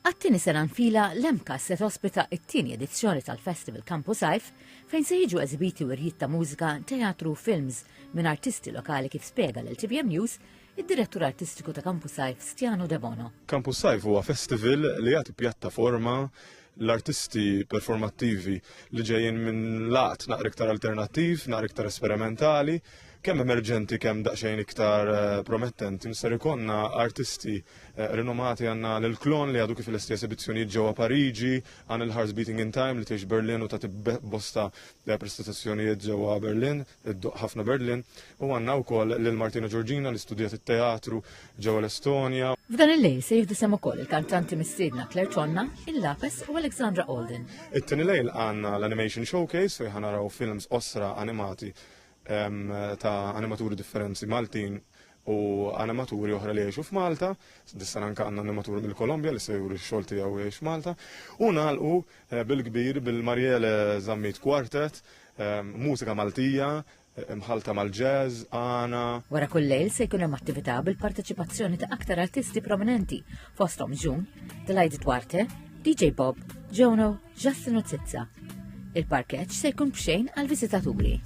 Għattini sena nfila l-Emkas se tospita it-tieni edizzjoni tal-Festival Campus Sajf fejn se jiġu eżibiti wirjiet ta' mużika, teatru u films minn artisti lokali kif spjega l-TVM News id-direttur artistiku ta' Campus Sajf Stiano De Bono. Campus Sajf huwa festival li jagħti pjattaforma l-artisti performattivi li ġejjin minn lat naqra iktar alternattiv, naqra iktar esperimentali, kemm emerġenti kemm daqsxejn iktar promettenti. Ser ikonna artisti rinomati għandna l-Klon li għadu kif l-esti esibizzjonijiet ġewwa Pariġi, għandna l-Hearts Beating in Time li tgħix Berlin u tagħti bosta prestazzjonijiet ġewwa Berlin, ħafna Berlin, u għandna wkoll lil Martina Giorgina li studjat it-teatru ġewwa l-Estonja. F'dan il-lejl se jieħdu sem ukoll il-kantanti mistiedna Claire Tonna, il-Lapes u Alexandra Olden. It-tieni lejl għandna l-Animation Showcase fejn ħanaraw films osra animati ta' animaturi differenzi Maltin u animaturi oħra li jgħixu f'Malta, dissan anka għandna animaturi mill-Kolombja li se juru x-xogħol tiegħu jgħix f'Malta, u nagħlqu bil-kbir bil-Marielle Zammit Quartet, mużika Maltija, mħalta mal-jazz, għana. Wara kull lejl se jkun hemm attività bil-parteċipazzjoni ta' aktar artisti prominenti fosthom June, Delighted Duarte, DJ Bob, Jono, Justin Zizza. Il-parkeġġ se jkun b'xejn għal-viżitaturi.